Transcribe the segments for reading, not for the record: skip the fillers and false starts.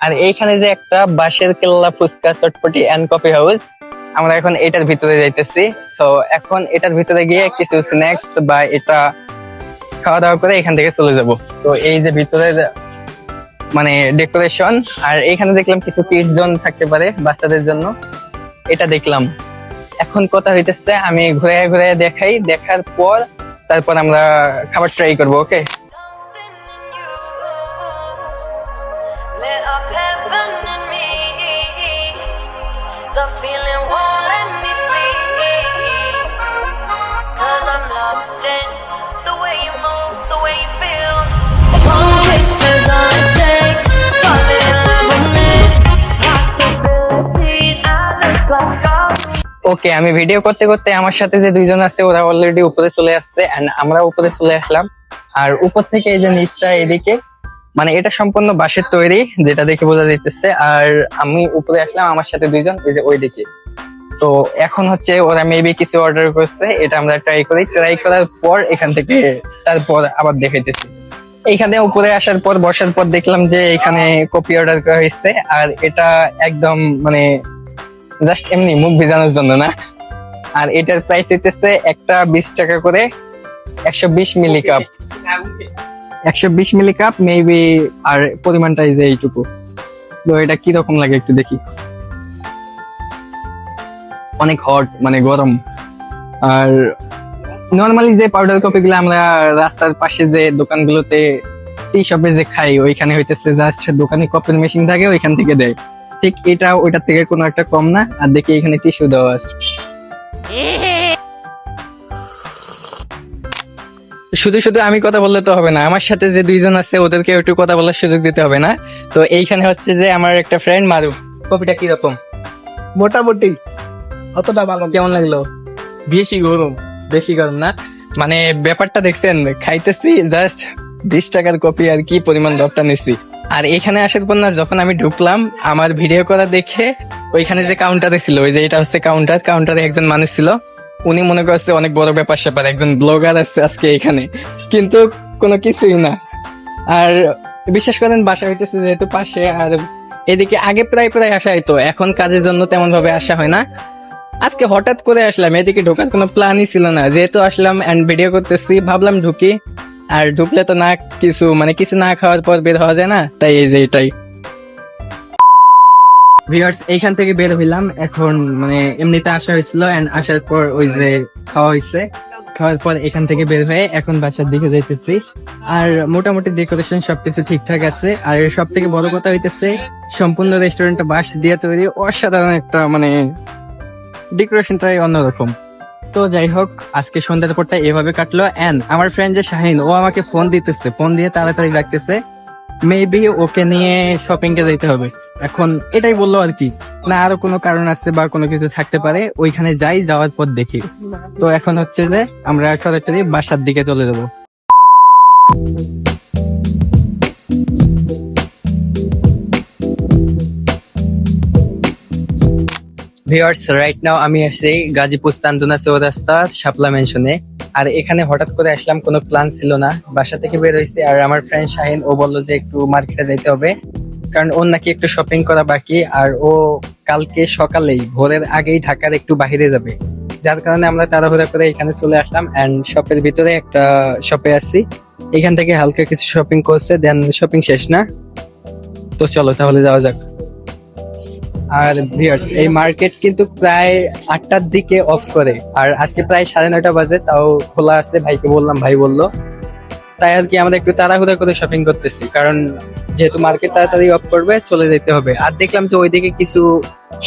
আর এইখানে যে একটা বাঁশের কেল্লা ফুচকা চটপটি এন্ড কফি হাউস, আমরা এখন এটার ভিতরে যাইতেছি। সো এখন এটার ভিতরে গিয়ে কিছু স্ন্যাক্স বা এটা খাওয়া দাওয়া করে এখান থেকে চলে যাব। তো এই যে ভিতরের মানে ডেকোরেশন, আর এখানে দেখলাম কিছু কিডস জোন থাকতে পারে বাচ্চাদের জন্য, এটা দেখলাম। এখন কথা হইতেছে আমি ঘুরে ঘুরে দেখাই, দেখার পর তারপর আমরা খাবার ট্রাই করবো। ওকে, Lit up heaven in me. The feeling won't let me sleep. 'Cause I'm lost in the way you move, the way you feel. One kiss is all it takes. Fall in love with me. Possibilities I look like all ওকে, আমি video করতে করতে আমার সাথে যে দুইজন আছে ওরা already উপরে চলে আসছে এন্ড আমরা উপরে চলে আসলাম। আর উপর থেকে এই যে নিচটা এদিকে, মানে এটা সম্পূর্ণ বাঁশের তৈরি, যেটা দেখে বোঝা যাইতেছে। আর আমি উপরে আসলাম, আমার সাথে দুইজন এই যে ওই দিকে। তো এখন হচ্ছে ওরা মেবি কিছু অর্ডার করছে, এটা আমরা ট্রাই করি। ট্রাই করার পর এখান থেকে তারপর আবার দেখাইতেছি। এইখানে উপরে আসার পর বসার পর দেখলাম যে এখানে কপি অর্ডার করা হয়েছে, আর এটা একদম মানে জাস্ট এমনি মুখ ভিজানোর জন্য না। আর এটার প্রাইস হইতেছে একটা 20 টাকা করে, 120 মিলি কাপ, 120 মিলি কাপ মেবি। আর পরিমাণটা এই যে এইটুকু। তো এটা কি রকম লাগে একটু দেখি। অনেক হট, মানে গরম। আর নর্মালি যে পাউডার কফি গুলো আমরা রাস্তার পাশে যে দোকানগুলোতে টি শপে যে খাই, ওইখানে হইতেছে জাস্ট দোকানে কফির মেশিন থাকে, ওইখান থেকে দেয়। ঠিক এটা ওইটার থেকে কোনো একটা কম না। আর দেখি এখানে টিস্যু দেওয়া আছে। শুধু শুধু আমি কথা বললে তো হবে না, আমার সাথে যে দুইজন আছে ওদেরকে একটু কথা বলার সুযোগ দিতে হবে না? তো এইখানে হচ্ছে যে আমার একটা ফ্রেন্ড মারুফ। কফিটা কি রকম? মোটামুটি অতটা ভালো না। কেমন লাগলো? বেশি গরম। বেশি গরম না? মানে ব্যাপারটা দেখছেন, খাইতেছি জাস্ট 20 টাকার কপি, আর কি পরিমাণ দরটা নিছি। আর এখানে আসার পর না, যখন আমি ঢুকলাম আমার ভিডিও করা দেখে ওইখানে যে কাউন্টারে ছিল, ওই যে এটা হচ্ছে কাউন্টারে একজন মানুষ ছিল। উনি মনে করছে অনেক বড় ব্যাপার স্যাপার, একজন ব্লগার আছে আজকে এখানে, কিন্তু কোনো কিছুই না। আর বিশ্বাস করেন বাসা হইতেছে যেহেতু পাশে, আর এদিকে আগে প্রায় প্রায় আসা হইতো, এখন কাজের জন্য তেমন ভাবে আসা হয় না। আজকে হঠাৎ করে আসলাম, এদিকে ঢোকার কোনো প্ল্যানই ছিল না, যেহেতু আসলাম এন্ড ভিডিও করতেছি, ভাবলাম ঢুকি। আর ঢুকলে তো না কিছু মানে কিছু না খাওয়ার পর বের হওয়া যায় না, তাই এই যে এটাই। ভিউয়ার্স, এইখান থেকে বের হইলাম। এখন মানে এমনিতে আসা হয়েছিল এন্ড আসার পর ওই যে খাওয়া হয়েছে, খাওয়ার পর এখান থেকে বের হয়ে এখন বাসার দিকে যাইতেছি। আর মোটামুটি ডেকোরেশন সবকিছু ঠিকঠাক আছে। আর সব থেকে বড় কথা হইতেছে সম্পূর্ণ রেস্টুরেন্টটা বাঁশ দিয়ে তৈরি, অসাধারণ একটা মানে ডেকোরেশনটাই অন্যরকম। তো যাই হোক, আজকে সন্ধ্যার পরটা এভাবে কাটলো। এন্ড আমার ফ্রেন্ড যে শাহিন, ও আমাকে ফোন দিতেছে, ফোন দিয়ে তাড়াতাড়ি রাখতেছে, মেবি ওকে নিয়ে শপিং এ যেতে হবে। এখন এটাই বললো আর কি, না আরো কোনো কারণ আছে বা কোনো কিছু থাকতে পারে, ওইখানে যাই, যাওয়ার পর দেখি। তো এখন হচ্ছে যে আমরা সরাসরি বাসার দিকে চলে যাবো। ভিউয়ার্স, রাইট নাও আমি আসছি গাজীপুর চান্দনা চৌরাস্তা শাপলা মেনশনে। আর এখানে হঠাৎ করে আসলাম, কোনো প্ল্যান ছিল না, বাসা থেকে বের হয়েছে। আর আমার ফ্রেন্ড শাহিন, ও বললো যে একটু মার্কেটে যাইতে হবে, কারণ ওর নাকি একটু শপিং করা বাকি। আর ও কালকে সকালেই ভোরের আগেই ঢাকার একটু বাহিরে যাবে, যার কারণে আমরা তাড়াহুড়া করে এখানে চলে আসলাম। এন্ড শপের ভিতরে একটা শপে আছি, এখান থেকে হালকা কিছু শপিং করছে, দেন শপিং শেষ না। তো চলো তাহলে যাওয়া যাক। আর ভিউয়ার্স, এই মার্কেট কিন্তু প্রায় 8টার দিকে অফ করে, আর আজকে প্রায় 9:30 বাজে, তাও খোলা আছে। ভাইকে বললাম, ভাই বললো, তাই আর কি আমরা একটু তাড়াহুড়া করে শপিং করতেছি, কারণ যেহেতু মার্কেট তাড়াতাড়ি অফ করবে, চলে যেতে হবে। আর দেখলাম যে ওইদিকে কিছু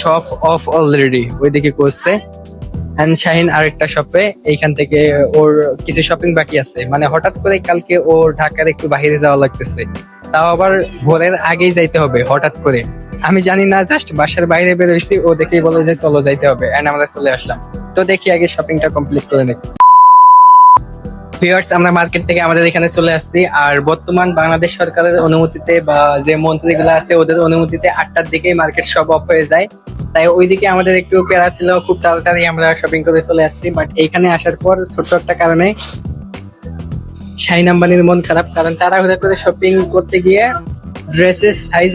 শপ অফ অলরেডি ওইদিকে করছে। এন্ড শাহিন আরেকটা শপে, এইখান থেকে ওর কিছু শপিং বাকি আছে। মানে হঠাৎ করে কালকে ওর ঢাকার একটু বাইরে যাওয়া লাগতেছে, তাও আবার ভোরের আগেই যাইতে হবে হঠাৎ করে। আমি জানি না, জাস্ট বাসার বাইরে বেরোইছি, ও দেখেই বলে যে চলো যাইতে হবে, এন্ড আমরা চলে আসলাম। তো দেখি আগে শপিংটা কমপ্লিট করে নেই। ভিউয়ার্স, আমরা মার্কেট থেকে আমাদের এখানে চলে আসছি। আর বর্তমান বাংলাদেশ সরকারের অনুমতিতে বা যে মন্ত্রীগুলো আছে ওদের অনুমতিতে 8টার দিকেই মার্কেট সব অফ হয়ে যায়, তাই ওইদিকে আমাদের একটু প্যারা ছিল, খুব তাড়াতাড়ি আমরা শপিং করে চলে আসছি। বাট এইখানে আসার পর ছোট্ট একটা কারণে শাহিন আম্বানির মন খারাপ, কারণ তাড়াহুড়া করে শপিং করতে গিয়ে ড্রেসের সাইজ